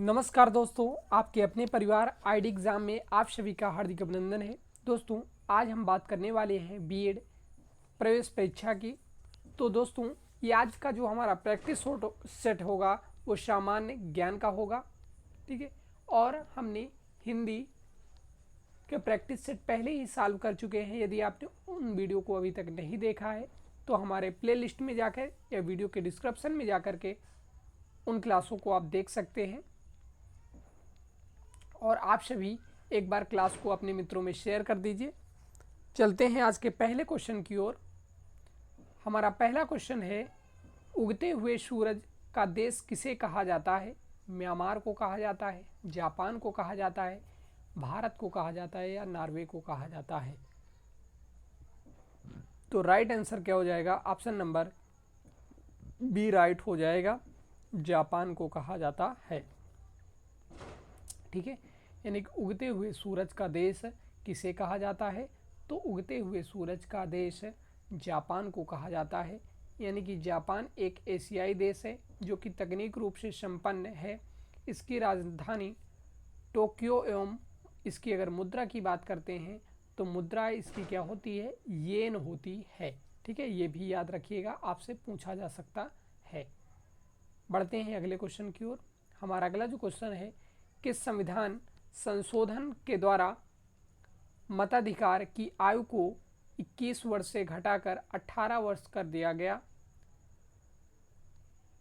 नमस्कार दोस्तों, आपके अपने परिवार आईडी एग्ज़ाम में आप सभी का हार्दिक अभिनंदन है। दोस्तों, आज हम बात करने वाले हैं बीएड प्रवेश परीक्षा की। तो दोस्तों, ये आज का जो हमारा प्रैक्टिस सेट होगा वो सामान्य ज्ञान का होगा, ठीक है। और हमने हिंदी के प्रैक्टिस सेट पहले ही सॉल्व कर चुके हैं। यदि आपने उन वीडियो को अभी तक नहीं देखा है तो हमारे प्लेलिस्ट में जाकर या वीडियो के डिस्क्रिप्शन में जाकर के उन क्लासों को आप देख सकते हैं। और आप सभी एक बार क्लास को अपने मित्रों में शेयर कर दीजिए। चलते हैं आज के पहले क्वेश्चन की ओर। हमारा पहला क्वेश्चन है, उगते हुए सूरज का देश किसे कहा जाता है? म्यांमार को कहा जाता है, जापान को कहा जाता है, भारत को कहा जाता है या नॉर्वे को कहा जाता है? तो राइट आंसर क्या हो जाएगा? ऑप्शन नंबर बी राइट हो जाएगा, जापान को कहा जाता है, ठीक है। यानी कि उगते हुए सूरज का देश किसे कहा जाता है? तो उगते हुए सूरज का देश जापान को कहा जाता है। यानी कि जापान एक एशियाई देश है जो कि तकनीक रूप से संपन्न है। इसकी राजधानी टोक्यो एवं इसकी अगर मुद्रा की बात करते हैं तो मुद्रा इसकी क्या होती है? येन होती है, ठीक है। ये भी याद रखिएगा, आपसे पूछा जा सकता है। बढ़ते हैं अगले क्वेश्चन की ओर। हमारा अगला जो क्वेश्चन है, किस संविधान संशोधन के द्वारा मताधिकार की आयु को 21 वर्ष से घटाकर 18 वर्ष कर दिया गया?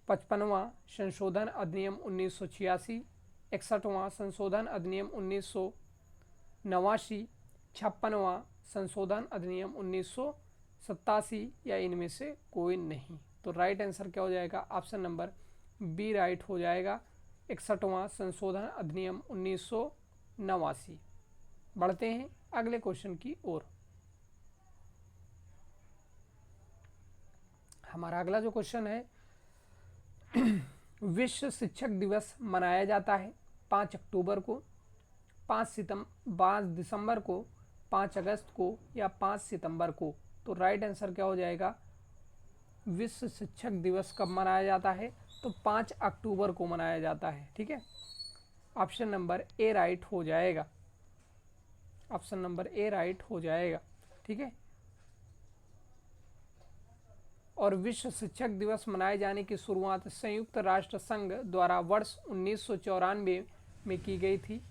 55वां संशोधन अधिनियम 1986, 61वां संशोधन अधिनियम 1989, 56वां संशोधन अधिनियम 1987 या इनमें से कोई नहीं? तो राइट आंसर क्या हो जाएगा? ऑप्शन नंबर बी राइट हो जाएगा, 61वां संशोधन अधिनियम 1989। बढ़ते हैं अगले क्वेश्चन की ओर। हमारा अगला जो क्वेश्चन है, विश्व शिक्षक दिवस मनाया जाता है 5 अक्टूबर को, 5 दिसंबर को, 5 अगस्त को या 5 सितंबर को? तो राइट आंसर क्या हो जाएगा? विश्व शिक्षक दिवस कब मनाया जाता है? तो 5 अक्टूबर को मनाया जाता है, ठीक है। ऑप्शन नंबर ए राइट हो जाएगा, ऑप्शन नंबर ए राइट हो जाएगा, ठीक है। और विश्व शिक्षक दिवस मनाए जाने की शुरुआत संयुक्त राष्ट्र संघ द्वारा वर्ष 1994 में की गई थी।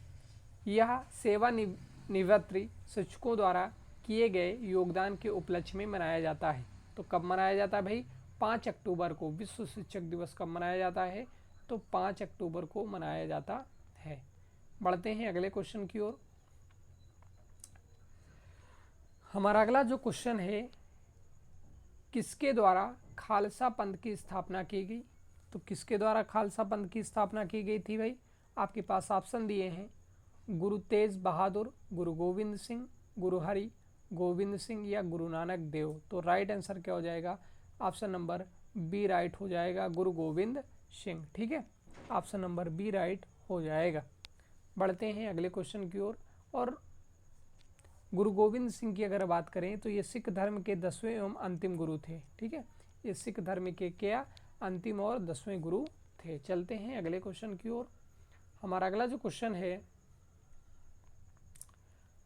यह सेवानिवृत्त शिक्षकों द्वारा किए गए योगदान के उपलक्ष्य में मनाया जाता है। तो कब मनाया जाता है भाई? 5 अक्टूबर को। विश्व शिक्षक दिवस कब मनाया जाता है? तो 5 अक्टूबर को मनाया जाता है। बढ़ते हैं अगले क्वेश्चन की ओर। हमारा अगला जो क्वेश्चन है, किसके द्वारा खालसा पंथ की स्थापना की गई? तो किसके द्वारा खालसा पंथ की स्थापना की गई थी भाई? आपके पास ऑप्शन दिए हैं, गुरु तेज बहादुर, गुरु गोविंद सिंह, गुरु हरि गोविंद सिंह या गुरु नानक देव? तो राइट आंसर क्या हो जाएगा? ऑप्शन नंबर बी राइट हो जाएगा, गुरु गोविंद सिंह, ठीक है। ऑप्शन नंबर बी राइट हो जाएगा। बढ़ते हैं अगले क्वेश्चन की ओर। और गुरु गोविंद सिंह की अगर बात करें तो ये सिख धर्म के 10वें एवं अंतिम गुरु थे, ठीक है। ये सिख धर्म के क्या अंतिम और 10वें गुरु थे। चलते हैं अगले क्वेश्चन की ओर। हमारा अगला जो क्वेश्चन है,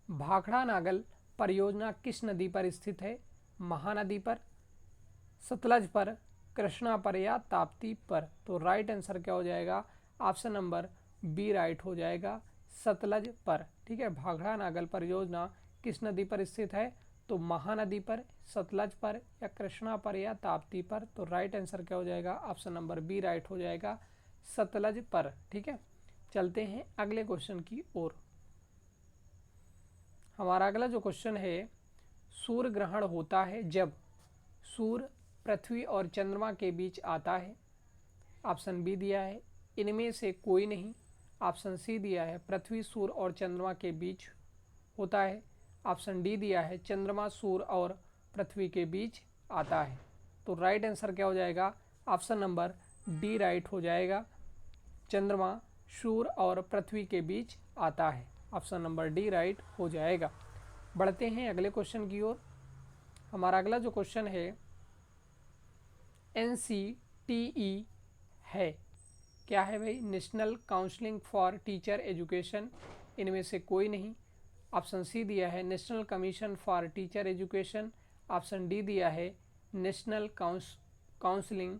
भाखड़ा नागल परियोजना किस नदी पर स्थित है? महानदी पर, सतलज पर, कृष्णा पर या ताप्ती पर? तो राइट आंसर क्या हो जाएगा? ऑप्शन नंबर बी राइट हो जाएगा, सतलज पर, ठीक है। भाखड़ा नागल परियोजना किस नदी पर स्थित है? तो महानदी पर, सतलज पर या कृष्णा पर या ताप्ती पर? तो राइट आंसर क्या हो जाएगा? ऑप्शन नंबर बी राइट हो जाएगा, सतलज पर, ठीक है। चलते हैं अगले क्वेश्चन की ओर। हमारा अगला जो क्वेश्चन है, सूर्य ग्रहण होता है जब सूर्य पृथ्वी और चंद्रमा के बीच आता है। ऑप्शन बी दिया है, इनमें से कोई नहीं। ऑप्शन सी दिया है, पृथ्वी सूर्य और चंद्रमा के बीच होता है। ऑप्शन डी दिया है, चंद्रमा सूर्य और पृथ्वी के बीच आता है। तो राइट आंसर क्या हो जाएगा? ऑप्शन नंबर डी राइट हो जाएगा, चंद्रमा सूर्य और पृथ्वी के बीच आता है। ऑप्शन नंबर डी राइट हो जाएगा। बढ़ते हैं अगले क्वेश्चन की ओर। हमारा अगला जो क्वेश्चन है, NCTE है क्या है भाई? National counselling for teacher education, इनमें से कोई नहीं। ऑप्शन सी दिया है national commission for teacher education. Option D दिया है national counselling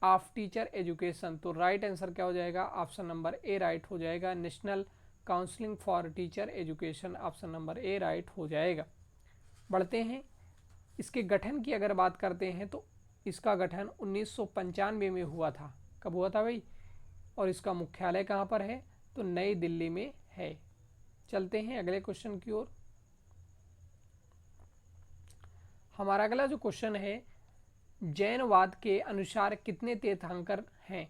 of teacher education. तो राइट आंसर क्या हो जाएगा? ऑप्शन नंबर ए राइट हो जाएगा, national counselling for teacher education. Option number A right हो जाएगा। बढ़ते हैं, इसके गठन की अगर बात करते हैं तो इसका गठन 1995 में हुआ था। कब हुआ था भाई? और इसका मुख्यालय कहाँ पर है? तो नई दिल्ली में है। चलते हैं अगले क्वेश्चन की ओर। हमारा अगला जो क्वेश्चन है, जैनवाद के अनुसार कितने तीर्थंकर हैं?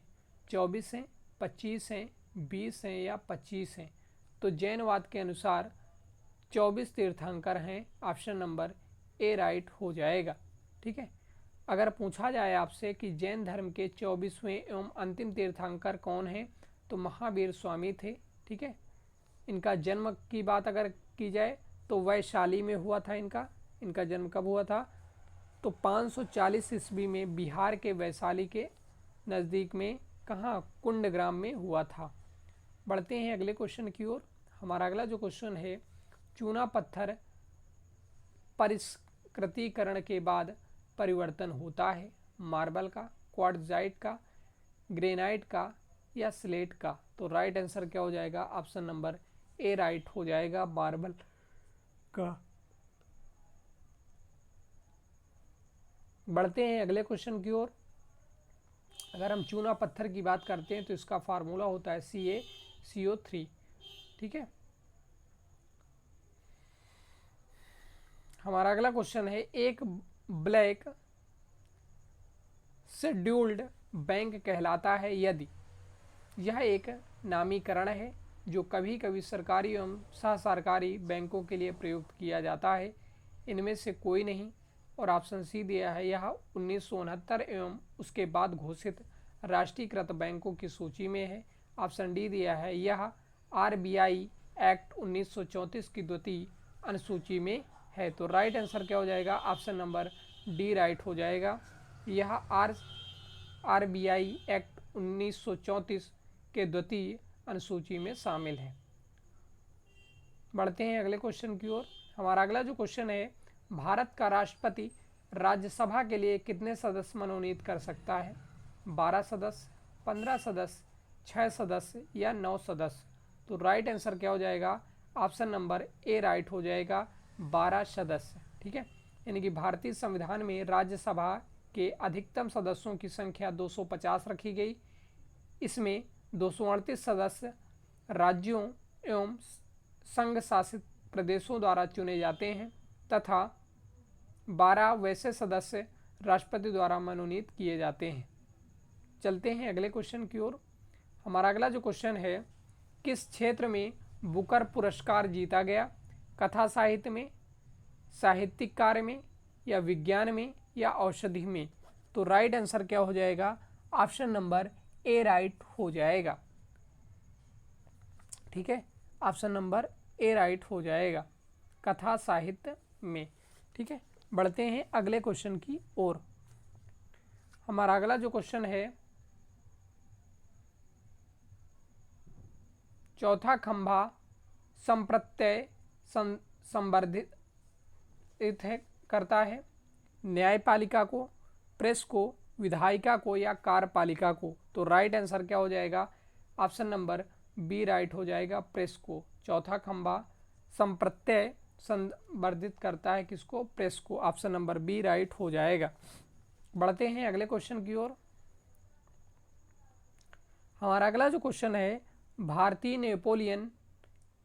24 हैं, 25 हैं, 20 हैं या 25 हैं? तो जैनवाद के अनुसार 24 तीर्थंकर हैं। ऑप्शन नंबर ए राइट हो जाएगा। ठीक है, अगर पूछा जाए आपसे कि जैन धर्म के 24वें एवं अंतिम तीर्थंकर कौन हैं, तो महावीर स्वामी थे। ठीक है, इनका जन्म की बात अगर की जाए तो वैशाली में हुआ था। इनका जन्म कब हुआ था? तो 540 ईस्वी में बिहार के वैशाली के नज़दीक में, कहाँ? कुंडग्राम में हुआ था। बढ़ते हैं अगले क्वेश्चन की ओर। हमारा अगला जो क्वेश्चन है, चूना पत्थर परिष्कृतीकरण के बाद परिवर्तन होता है मार्बल का, क्वार्ट्जाइट का, ग्रेनाइट का या स्लेट का? तो राइट आंसर क्या हो जाएगा? ऑप्शन नंबर ए राइट हो जाएगा, मार्बल का। बढ़ते हैं अगले क्वेश्चन की ओर। अगर हम चूना पत्थर की बात करते हैं तो इसका फार्मूला होता है CaCO3। ठीक है, हमारा अगला क्वेश्चन है, एक ब्लैक शेड्यूल्ड बैंक कहलाता है यदि? यह एक नामीकरण है जो कभी कभी सरकारी एवं सह सरकारी बैंकों के लिए प्रयुक्त किया जाता है। इनमें से कोई नहीं। और ऑप्शन सी दिया है, यह 1969 एवं उसके बाद घोषित राष्ट्रीयकृत बैंकों की सूची में है। ऑप्शन डी दिया है, यह RBI एक्ट 1934 की द्वितीय अनुसूची में है। तो राइट आंसर क्या हो जाएगा? ऑप्शन नंबर डी राइट हो जाएगा। यह RBI एक्ट 1934 के द्वितीय अनुसूची में शामिल है। बढ़ते हैं अगले क्वेश्चन की ओर। हमारा अगला जो क्वेश्चन है, भारत का राष्ट्रपति राज्यसभा के लिए कितने सदस्य मनोनीत कर सकता है? 12 सदस्य, 15 सदस्य, 6 सदस्य या 9 सदस्य? तो राइट आंसर क्या हो जाएगा? ऑप्शन नंबर ए राइट हो जाएगा, 12 सदस्य। ठीक है, यानी कि भारतीय संविधान में राज्यसभा के अधिकतम सदस्यों की संख्या 250 रखी गई। इसमें 238 सदस्य राज्यों एवं संघ शासित प्रदेशों द्वारा चुने जाते हैं तथा 12 वैसे सदस्य राष्ट्रपति द्वारा मनोनीत किए जाते हैं। चलते हैं अगले क्वेश्चन की ओर। हमारा अगला जो क्वेश्चन है, किस क्षेत्र में बुकर पुरस्कार जीता गया? कथा साहित्य में, साहित्यिक कार्य में या विज्ञान में या औषधि में? तो राइट आंसर क्या हो जाएगा? ऑप्शन नंबर ए राइट हो जाएगा। ठीक है, ऑप्शन नंबर ए राइट हो जाएगा, कथा साहित्य में। ठीक है, बढ़ते हैं अगले क्वेश्चन की ओर। हमारा अगला जो क्वेश्चन है, चौथा खंभा संप्रत्यय संवर्धित करता है न्यायपालिका को, प्रेस को, विधायिका को या कार्यपालिका को? तो राइट आंसर क्या हो जाएगा? ऑप्शन नंबर बी राइट हो जाएगा, प्रेस को। चौथा खंभा संप्रत्यय संवर्धित करता है किसको? प्रेस को। ऑप्शन नंबर बी राइट हो जाएगा। बढ़ते हैं अगले क्वेश्चन की ओर। हमारा अगला जो क्वेश्चन है, भारतीय नेपोलियन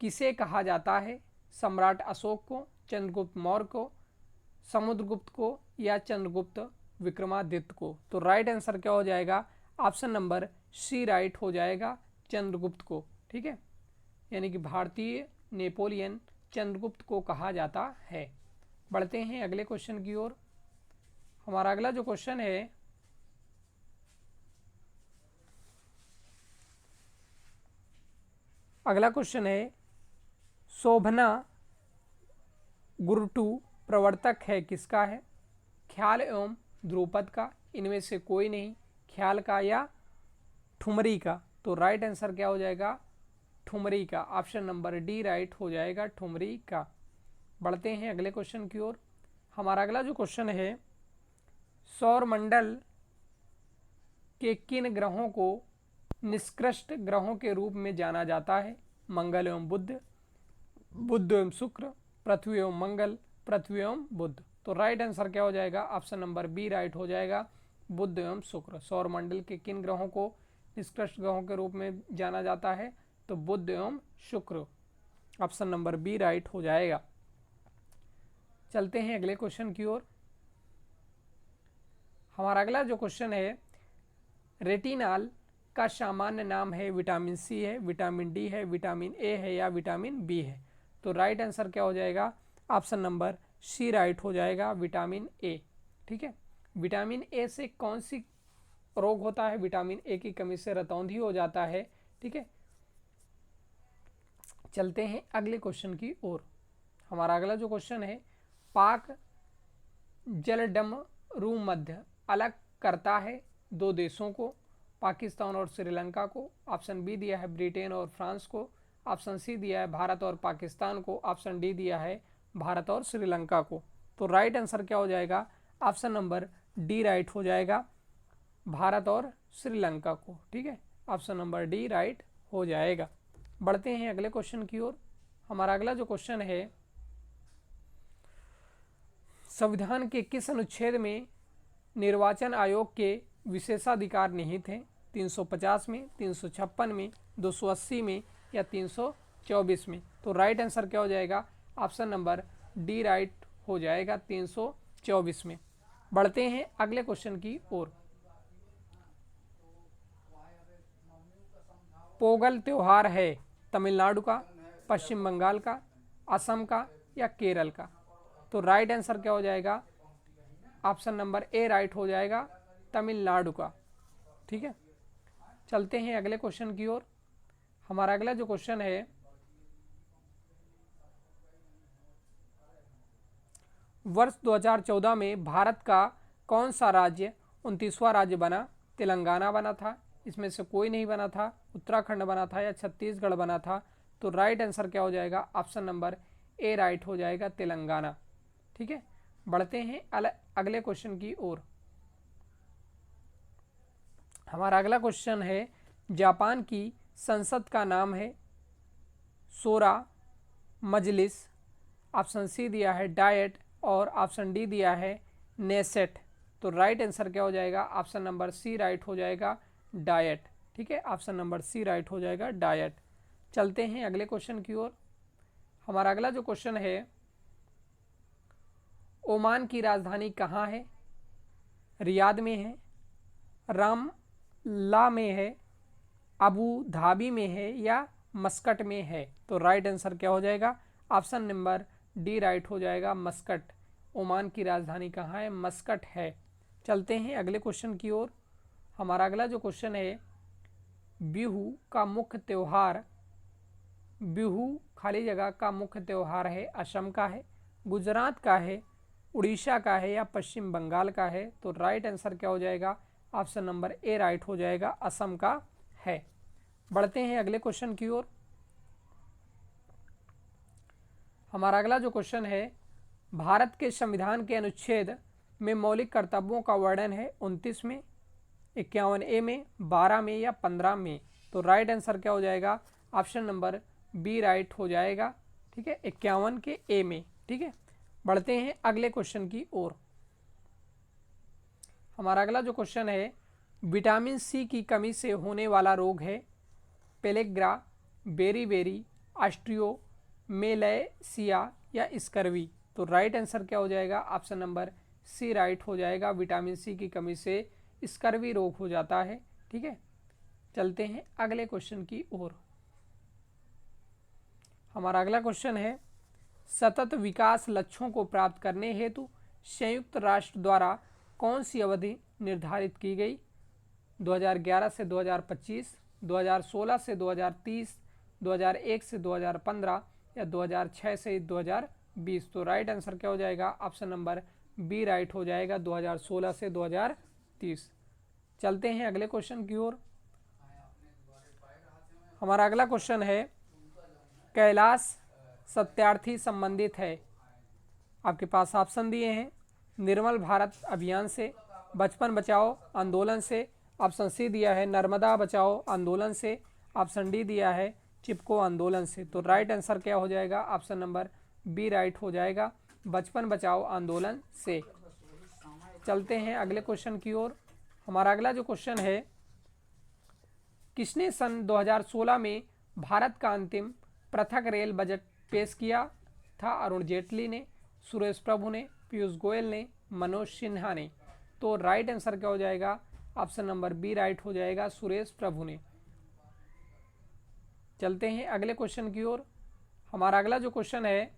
किसे कहा जाता है? सम्राट अशोक को, चंद्रगुप्त मौर्य को, समुद्रगुप्त को या चंद्रगुप्त विक्रमादित्य को? तो राइट आंसर क्या हो जाएगा? ऑप्शन नंबर सी राइट हो जाएगा, चंद्रगुप्त को। ठीक है, यानी कि भारतीय नेपोलियन चंद्रगुप्त को कहा जाता है। बढ़ते हैं अगले क्वेश्चन की ओर। हमारा अगला जो क्वेश्चन है, अगला क्वेश्चन है, शोभना गुरुटू प्रवर्तक है किसका है? ख्याल एवं ध्रुपद का, इनमें से कोई नहीं। ख्याल का या ठुमरी का? तो राइट आंसर क्या हो जाएगा, ठुमरी का। ऑप्शन नंबर डी राइट हो जाएगा, ठुमरी का। बढ़ते हैं अगले क्वेश्चन की ओर। हमारा अगला जो क्वेश्चन है, सौर मंडल के किन ग्रहों को निष्कृष्ट ग्रहों के रूप में जाना जाता है? मंगल एवं बुध, बुध एवं शुक्र, पृथ्वी एवं मंगल, पृथ्वी एवं बुध। तो राइट आंसर क्या हो जाएगा, ऑप्शन नंबर बी राइट हो जाएगा, बुध एवं शुक्र। सौर मंडल के किन ग्रहों को निष्कृष्ट ग्रहों के रूप में जाना जाता है? तो बुध एवं शुक्र। ऑप्शन नंबर बी राइट हो जाएगा। चलते हैं अगले क्वेश्चन की ओर। हमारा अगला जो क्वेश्चन है, रेटिनॉल का सामान्य नाम है? विटामिन सी है, विटामिन डी है, विटामिन ए है या विटामिन बी है? तो राइट आंसर क्या हो जाएगा, ऑप्शन नंबर सी राइट हो जाएगा, विटामिन ए। ठीक है, विटामिन ए से कौन सी रोग होता है? विटामिन ए की कमी से रतौंधी हो जाता है। ठीक है, चलते हैं अगले क्वेश्चन की ओर। हमारा अगला जो क्वेश्चन है, पाक जलडमरू मध्य अलग करता है दो देशों को, पाकिस्तान और श्रीलंका को। ऑप्शन बी दिया है ब्रिटेन और फ्रांस को। ऑप्शन सी दिया है भारत और पाकिस्तान को। ऑप्शन डी दिया है भारत और श्रीलंका को। तो राइट आंसर क्या हो जाएगा, ऑप्शन नंबर डी राइट हो जाएगा, भारत और श्रीलंका को। ठीक है, ऑप्शन नंबर डी राइट हो जाएगा। बढ़ते हैं अगले क्वेश्चन की ओर। हमारा अगला जो क्वेश्चन है, संविधान के किस अनुच्छेद में निर्वाचन आयोग के विशेषाधिकार निहित हैं? 350 में, 356 में, 280 में या 324 में? तो राइट आंसर क्या हो जाएगा, ऑप्शन नंबर डी राइट हो जाएगा, 324 में। बढ़ते हैं अगले क्वेश्चन की ओर। पोंगल त्योहार है तमिलनाडु का, पश्चिम बंगाल का, असम का या केरल का? तो राइट आंसर क्या हो जाएगा, ऑप्शन नंबर ए राइट हो जाएगा, तमिलनाडु का। ठीक है, चलते हैं अगले क्वेश्चन की ओर। हमारा अगला जो क्वेश्चन है, वर्ष 2014 में भारत का कौन सा राज्य 29वां राज्य बना? तेलंगाना बना था, इसमें से कोई नहीं बना था, उत्तराखंड बना था या छत्तीसगढ़ बना था? तो राइट आंसर क्या हो जाएगा, ऑप्शन नंबर ए राइट हो जाएगा, तेलंगाना। ठीक है, बढ़ते हैं अगले क्वेश्चन की ओर। हमारा अगला क्वेश्चन है, जापान की संसद का नाम है शोरा मजलिस। ऑप्शन सी दिया है डायट और ऑप्शन डी दिया है नेसेट। तो राइट आंसर क्या हो जाएगा, ऑप्शन नंबर सी राइट हो जाएगा, डायट। ठीक है, ऑप्शन नंबर सी राइट हो जाएगा, डायट। चलते हैं अगले क्वेश्चन की ओर। हमारा अगला जो क्वेश्चन है, ओमान की राजधानी कहाँ है? रियाद में है, रामल्ला में है, अबू धाबी में है या मस्कट में है? तो राइट आंसर क्या हो जाएगा, ऑप्शन नंबर डी राइट हो जाएगा, मस्कट। ओमान की राजधानी कहाँ है? मस्कट है। चलते हैं अगले क्वेश्चन की ओर। हमारा अगला जो क्वेश्चन है, बिहू का मुख्य त्यौहार, बिहू खाली जगह का मुख्य त्यौहार है, असम का है, गुजरात का है, उड़ीसा का है या पश्चिम बंगाल का है? तो राइट आंसर क्या हो जाएगा, ऑप्शन नंबर ए राइट हो जाएगा, असम का है। बढ़ते हैं अगले क्वेश्चन की ओर। हमारा अगला जो क्वेश्चन है, भारत के संविधान के अनुच्छेद में मौलिक कर्तव्यों का वर्णन है 29 में, 51 ए में, 12 में या 15 में? तो राइट आंसर क्या हो जाएगा, ऑप्शन नंबर बी राइट हो जाएगा। ठीक है, 51 के ए में। ठीक है, बढ़ते हैं अगले क्वेश्चन की ओर। हमारा अगला जो क्वेश्चन है, विटामिन सी की कमी से होने वाला रोग है पेलेग्रा, बेरीबेरी, ऑस्ट्रियोमेलेसिया या स्कर्वी? तो राइट आंसर क्या हो जाएगा, ऑप्शन नंबर सी राइट हो जाएगा, विटामिन सी की कमी से स्कर्वी रोग हो जाता है। ठीक है, चलते हैं अगले क्वेश्चन की ओर। हमारा अगला क्वेश्चन है, सतत विकास लक्ष्यों को प्राप्त करने हेतु संयुक्त राष्ट्र द्वारा कौन सी अवधि निर्धारित की गई? 2011 से 2025, 2016 से 2030, 2001 से 2015 या 2006 से 2020? तो राइट आंसर क्या हो जाएगा, ऑप्शन नंबर बी राइट हो जाएगा, 2016 से 2030। चलते हैं अगले क्वेश्चन की ओर। हमारा अगला क्वेश्चन है कैलाश सत्यार्थी संबंधित है, आपके पास ऑप्शन दिए हैं, निर्मल भारत अभियान से, बचपन बचाओ आंदोलन से, ऑप्शन सी दिया है नर्मदा बचाओ आंदोलन से, ऑप्शन डी दिया है चिपको आंदोलन से। तो राइट आंसर क्या हो जाएगा, ऑप्शन नंबर बी राइट हो जाएगा, बचपन बचाओ आंदोलन से। चलते हैं अगले क्वेश्चन की ओर। हमारा अगला जो क्वेश्चन है, किसने सन 2016 में भारत का अंतिम पृथक रेल बजट पेश किया था? अरुण जेटली ने, सुरेश प्रभु ने, पीयूष गोयल ने, मनोज सिन्हा ने। तो राइट आंसर क्या हो जाएगा, ऑप्शन नंबर बी राइट हो जाएगा, सुरेश प्रभु ने। चलते हैं अगले क्वेश्चन की ओर। हमारा अगला जो क्वेश्चन है,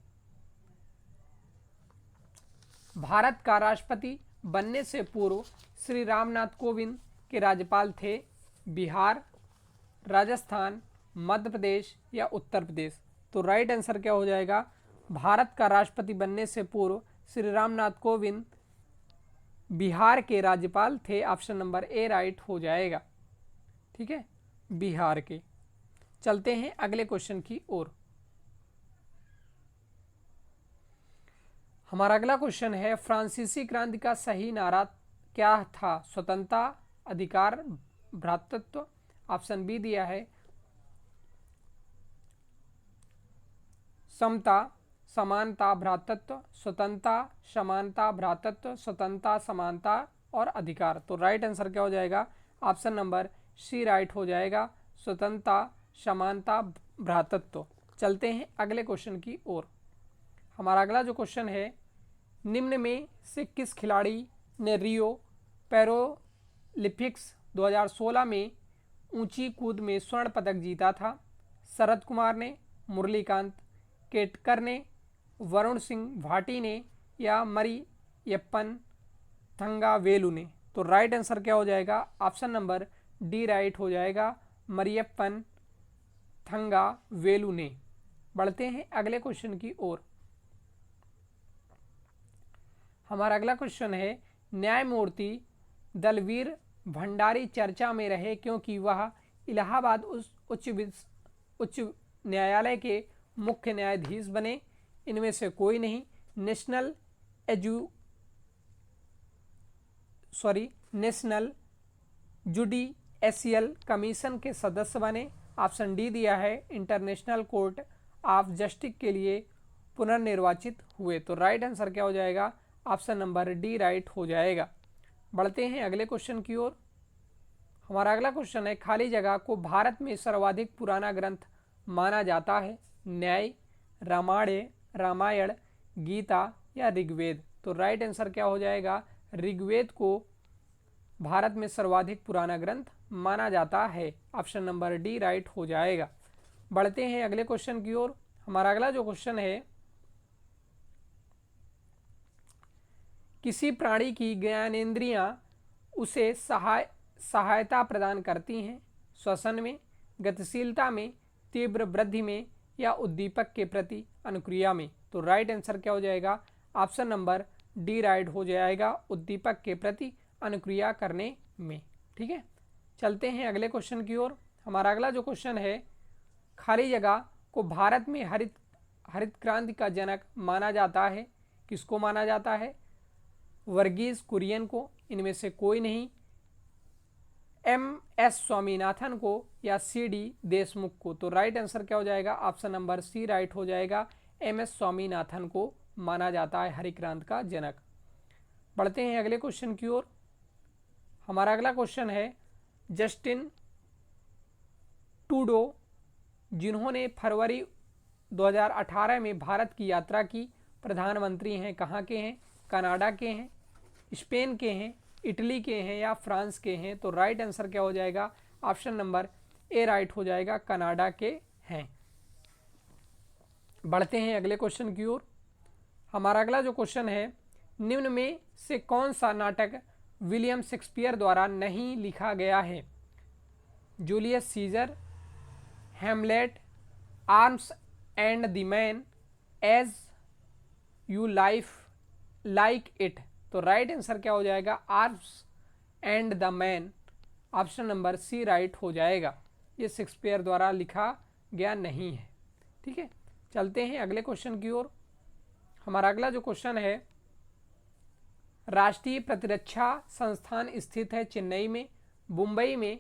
भारत का राष्ट्रपति बनने से पूर्व श्री रामनाथ कोविंद के राज्यपाल थे? बिहार, राजस्थान, मध्य प्रदेश या उत्तर प्रदेश। तो राइट आंसर क्या हो जाएगा, भारत का राष्ट्रपति बनने से पूर्व श्री रामनाथ कोविंद बिहार के राज्यपाल थे। ऑप्शन नंबर ए राइट हो जाएगा, ठीक है, बिहार के। चलते हैं अगले क्वेश्चन की ओर। हमारा अगला क्वेश्चन है, फ्रांसीसी क्रांति का सही नारा क्या था? स्वतंत्रता, अधिकार, भ्रातृत्व। ऑप्शन बी दिया है समता, समानता, भ्रातृत्व, स्वतंत्रता, समानता, भ्रातृत्व, स्वतंत्रता, समानता और अधिकार। तो राइट आंसर क्या हो जाएगा, ऑप्शन नंबर सी राइट हो जाएगा, स्वतंत्रता, समानता, भ्रातृत्व। चलते हैं अगले क्वेश्चन की ओर। हमारा अगला जो क्वेश्चन है, निम्न में से किस खिलाड़ी ने रियो पैरालिम्पिक्स 2016 में ऊंची कूद में स्वर्ण पदक जीता था? शरद कुमार ने, मुरलीकांत केटकर ने, वरुण सिंह भाटी ने या मरियप्पन थंगावेलु ने। तो राइट आंसर क्या हो जाएगा, ऑप्शन नंबर डी राइट हो जाएगा, मरियप्पन थंगावेलु ने। बढ़ते हैं अगले क्वेश्चन की ओर। हमारा अगला क्वेश्चन है, न्यायमूर्ति दलवीर भंडारी चर्चा में रहे क्योंकि वह इलाहाबाद उच्च न्यायालय के मुख्य न्यायाधीश बने? इनमें से कोई नहीं। नेशनल जुडिशियल कमीशन के सदस्य बने। ऑप्शन डी दिया है इंटरनेशनल कोर्ट ऑफ जस्टिस के लिए पुनर्निर्वाचित हुए। तो राइट आंसर क्या हो जाएगा, ऑप्शन नंबर डी राइट हो जाएगा। बढ़ते हैं अगले क्वेश्चन की ओर। हमारा अगला क्वेश्चन है, खाली जगह को भारत में सर्वाधिक पुराना ग्रंथ माना जाता है? न्याय, रामायण, गीता या ऋग्वेद। तो राइट आंसर क्या हो जाएगा, ऋग्वेद को भारत में सर्वाधिक पुराना ग्रंथ माना जाता है। ऑप्शन नंबर डी राइट हो जाएगा। बढ़ते हैं अगले क्वेश्चन की ओर। हमारा अगला जो क्वेश्चन है, किसी प्राणी की ज्ञानेंद्रियां उसे सहायता प्रदान करती हैं? श्वसन में, गतिशीलता में, तीव्र वृद्धि में या उद्दीपक के प्रति अनुक्रिया में। तो राइट आंसर क्या हो जाएगा, ऑप्शन नंबर डी राइट हो जाएगा, उद्दीपक के प्रति अनुक्रिया करने में। ठीक है, चलते हैं अगले क्वेश्चन की ओर। हमारा अगला जो क्वेश्चन है, खाली जगह को भारत में हरित क्रांति का जनक माना जाता है? किसको माना जाता है? वर्गीज कुरियन को, इनमें से कोई नहीं। MS स्वामीनाथन को या CD देशमुख को। तो राइट आंसर क्या हो जाएगा, ऑप्शन नंबर सी राइट हो जाएगा, MS स्वामीनाथन को माना जाता है हरित क्रांति का जनक। बढ़ते हैं अगले क्वेश्चन की ओर। हमारा अगला क्वेश्चन है, जस्टिन ट्रूडो जिन्होंने फरवरी 2018 में भारत की यात्रा की, प्रधानमंत्री हैं, कहाँ के हैं? कनाडा के हैं, स्पेन के हैं, इटली के हैं या फ्रांस के हैं? तो राइट आंसर क्या हो जाएगा, ऑप्शन नंबर ए राइट हो जाएगा, कनाडा के हैं। बढ़ते हैं अगले क्वेश्चन की ओर। हमारा अगला जो क्वेश्चन है, निम्न में से कौन सा नाटक विलियम शेक्सपियर द्वारा नहीं लिखा गया है? Julius Caesar, Hamlet, arms and the man, as you like it. तो राइट आंसर क्या हो जाएगा, arms and the man. Option number C right हो जाएगा। ये शेक्सपियर द्वारा लिखा गया नहीं है। ठीक है, चलते हैं अगले क्वेश्चन की ओर। हमारा अगला जो क्वेश्चन है, राष्ट्रीय प्रतिरक्षा संस्थान स्थित है चेन्नई में, मुंबई में,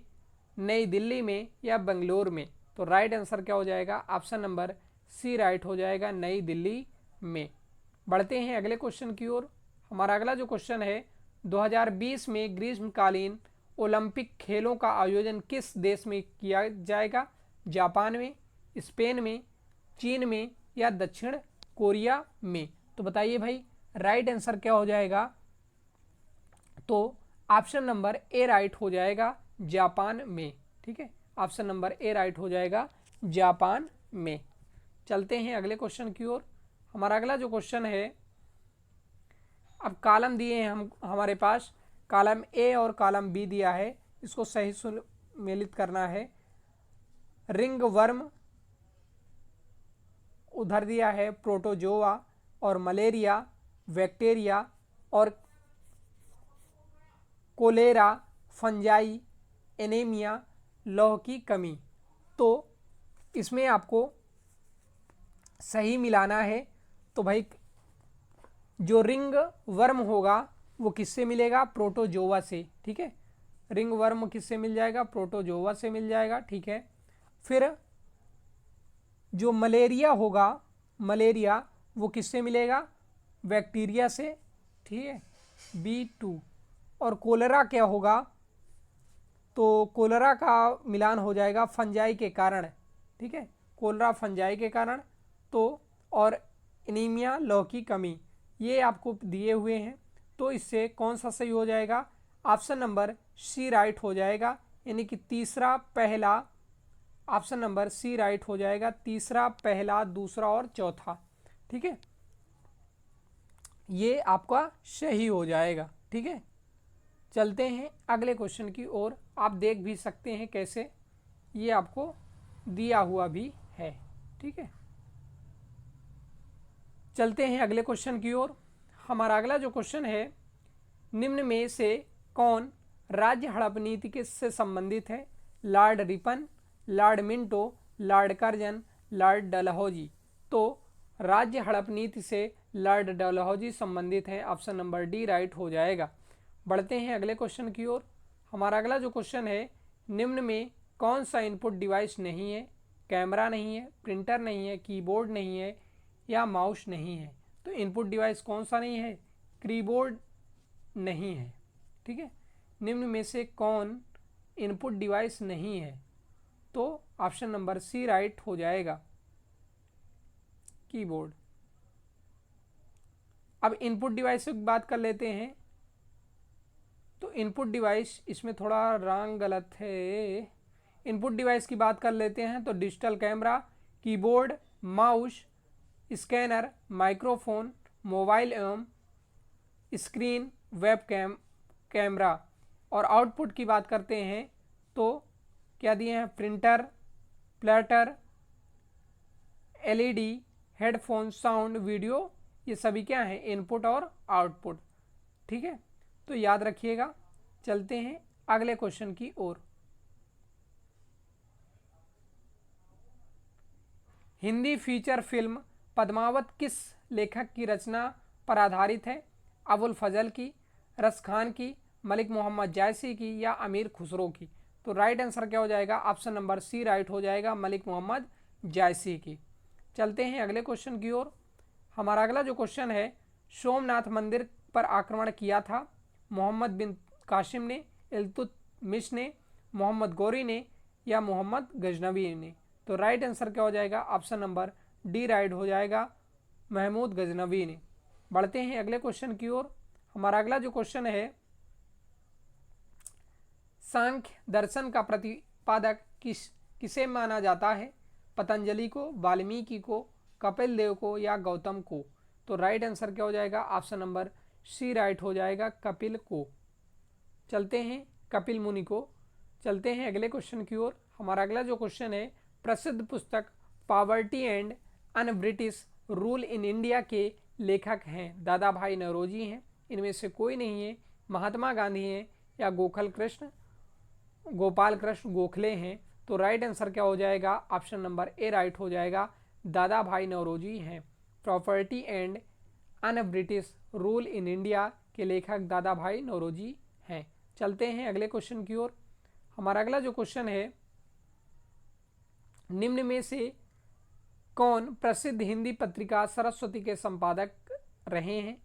नई दिल्ली में या बेंगलोर में? तो राइट आंसर क्या हो जाएगा? ऑप्शन नंबर सी राइट हो जाएगा, नई दिल्ली में। बढ़ते हैं अगले क्वेश्चन की ओर। हमारा अगला जो क्वेश्चन है, 2020 में ग्रीष्मकालीन ओलंपिक खेलों का आयोजन किस देश में किया जाएगा? जापान में, स्पेन में, चीन में या दक्षिण कोरिया में? तो बताइए भाई, राइट आंसर क्या हो जाएगा? तो ऑप्शन नंबर ए राइट हो जाएगा, जापान में। ठीक है, ऑप्शन नंबर ए राइट हो जाएगा, जापान में। चलते हैं अगले क्वेश्चन की ओर। हमारा अगला जो क्वेश्चन है, अब कॉलम दिए हैं हमारे पास, कॉलम ए और कॉलम बी दिया है, इसको सही सुमेलित करना है। रिंग वर्म उधर दिया है, प्रोटोजोआ और मलेरिया, बैक्टीरिया और कोलेरा, फंजाई, एनीमिया, लौह की कमी। तो इसमें आपको सही मिलाना है। तो भाई जो रिंग वर्म होगा वो किससे मिलेगा? प्रोटोजोआ से। ठीक है, रिंग वर्म किससे मिल जाएगा? प्रोटोजोआ से मिल जाएगा। ठीक है, फिर जो मलेरिया होगा, मलेरिया वो किससे मिलेगा? बैक्टीरिया से। ठीक है, B2। और कोलेरा क्या होगा? तो कोलेरा का मिलान हो जाएगा फंजाई के कारण। ठीक है, कोलेरा फंजाई के कारण। तो और एनीमिया, लौह की कमी, ये आपको दिए हुए हैं। तो इससे कौन सा सही हो जाएगा? ऑप्शन नंबर सी राइट हो जाएगा, यानी कि तीसरा, पहला। ऑप्शन नंबर सी राइट हो जाएगा, तीसरा, पहला, दूसरा और चौथा। ठीक है, ये आपका सही हो जाएगा। ठीक है, चलते हैं अगले क्वेश्चन की ओर। आप देख भी सकते हैं कैसे ये आपको दिया हुआ भी है। ठीक है, चलते हैं अगले क्वेश्चन की ओर। हमारा अगला जो क्वेश्चन है, निम्न में से कौन राज्य हड़प नीति के से संबंधित है? Lord Ripon, Lord Minto, Lord Curzon, Lord Dalhousie? तो राज्य हड़प नीति से लॉर्ड डलहौजी संबंधित है, ऑप्शन नंबर डी राइट हो जाएगा। बढ़ते हैं अगले क्वेश्चन की ओर। हमारा अगला जो क्वेश्चन है, निम्न में कौन सा इनपुट डिवाइस नहीं है? कैमरा नहीं है, प्रिंटर नहीं है, कीबोर्ड नहीं है या माउस नहीं है? तो इनपुट डिवाइस कौन सा नहीं है? कीबोर्ड नहीं है। ठीक है, निम्न में से कौन इनपुट डिवाइस नहीं है? तो ऑप्शन नंबर सी राइट हो जाएगा, कीबोर्ड। अब इनपुट डिवाइस की बात कर लेते हैं। तो इनपुट डिवाइस, इसमें थोड़ा रंग गलत है। इनपुट डिवाइस की बात कर लेते हैं तो digital camera, keyboard, mouse, scanner, microphone, mobile एवं स्क्रीन, वेब कैमरा। और आउटपुट की बात करते हैं तो क्या दिए हैं? Printer, platter, LED, headphone, sound, video, ये सभी क्या हैं? इनपुट और आउटपुट। ठीक है, तो याद रखिएगा। चलते हैं अगले क्वेश्चन की ओर। हिंदी फीचर फिल्म पद्मावत किस लेखक की रचना पर आधारित है? अबुल फजल की, रस खान की, मलिक मोहम्मद जायसी की या अमीर खुसरो की? तो राइट आंसर क्या हो जाएगा? ऑप्शन नंबर सी राइट हो जाएगा, मलिक मोहम्मद जायसी की। चलते हैं अगले क्वेश्चन की ओर। हमारा अगला जो क्वेश्चन है, सोमनाथ मंदिर पर आक्रमण किया था मोहम्मद बिन कासिम ने, इल्तुतमिश ने, मोहम्मद गौरी ने या मोहम्मद गजनवी ने? तो राइट आंसर क्या हो जाएगा? ऑप्शन नंबर डी राइट हो जाएगा, महमूद गजनवी ने। बढ़ते हैं अगले क्वेश्चन की ओर। हमारा अगला जो क्वेश्चन है, सांख्य दर्शन का प्रतिपादक किसे माना जाता है? पतंजलि को, वाल्मीकि को, कपिल देव को या गौतम को? तो राइट आंसर क्या हो जाएगा? ऑप्शन नंबर सी राइट हो जाएगा, कपिल को। चलते हैं कपिल मुनि को। चलते हैं अगले क्वेश्चन की ओर। हमारा अगला जो क्वेश्चन है, प्रसिद्ध पुस्तक poverty and un British rule in India के लेखक हैं? दादा भाई नौरोजी हैं, इनमें से कोई नहीं है, महात्मा गांधी हैं या गोपाल कृष्ण गोखले हैं? तो राइट आंसर क्या हो जाएगा, ऑप्शन नंबर ए राइट हो जाएगा, दादा भाई नौरोजी हैं। Property and un British rule in India के लेखक दादा भाई नौरोजी हैं। चलते हैं अगले क्वेश्चन की ओर। हमारा अगला जो क्वेश्चन है, निम्न में से कौन प्रसिद्ध हिंदी पत्रिका सरस्वती के संपादक रहे हैं?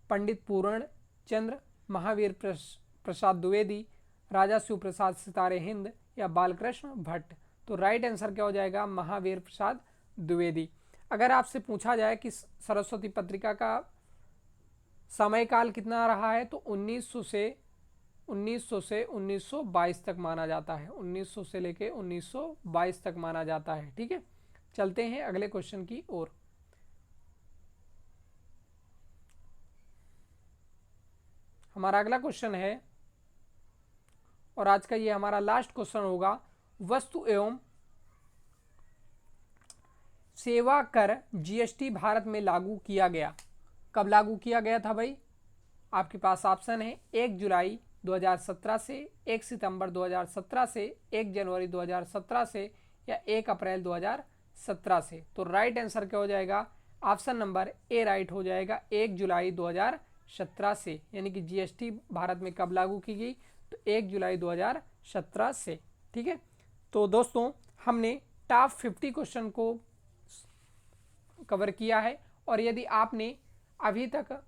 पंडित पूर्ण चंद्र, महावीर प्रसाद द्विवेदी, राजा शिव प्रसाद सितारे हिंद या बालकृष्ण भट्ट। तो राइट आंसर क्या हो जाएगा, महावीर प्रसाद द्विवेदी। अगर आपसे पूछा जाए कि सरस्वती पत्रिका का समयकाल कितना रहा है, तो 1900 से 1922 तक माना जाता है। 1900 से लेके 1922 तक माना जाता है। ठीक है, चलते हैं अगले क्वेश्चन की ओर। हमारा अगला क्वेश्चन है और आज का ये हमारा लास्ट क्वेश्चन होगा, वस्तु एवं सेवा कर जीएसटी भारत में लागू किया गया। कब लागू किया गया था भाई? आपके पास ऑप्शन है 1 जुलाई 2017 से, 1 सितंबर 2017 से, 1 जनवरी 2017 से या 1 अप्रैल 2017 से। तो राइट आंसर क्या हो जाएगा, ऑप्शन नंबर ए राइट हो जाएगा, 1 जुलाई 2017 से। यानी कि जीएसटी भारत में कब लागू की गई, तो 1 जुलाई 2017 से। ठीक है, तो दोस्तों हमने टॉप 50 क्वेश्चन को कवर किया है। और यदि आपने अभी तक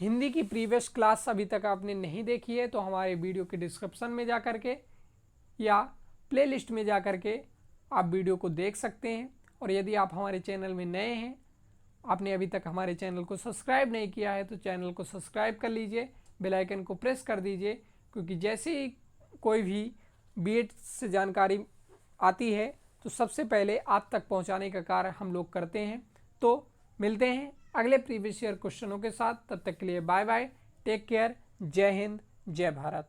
हिंदी की प्रीवियस क्लास अभी तक आपने नहीं देखी है, तो हमारे वीडियो के डिस्क्रिप्शन में जा कर के या प्लेलिस्ट में जा कर के आप वीडियो को देख सकते हैं। और यदि आप हमारे चैनल में नए हैं, आपने अभी तक हमारे चैनल को सब्सक्राइब नहीं किया है, तो चैनल को सब्सक्राइब कर लीजिए, बेल आइकन को प्रेस कर दीजिए, क्योंकि जैसे ही कोई भी बीएड से जानकारी आती है तो सबसे पहले आप तक पहुंचाने का कार्य हम लोग करते हैं। तो मिलते हैं अगले प्रीवियस ईयर क्वेश्चनों के साथ। तब तक के लिए बाय बाय, टेक केयर, जय हिंद, जय भारत।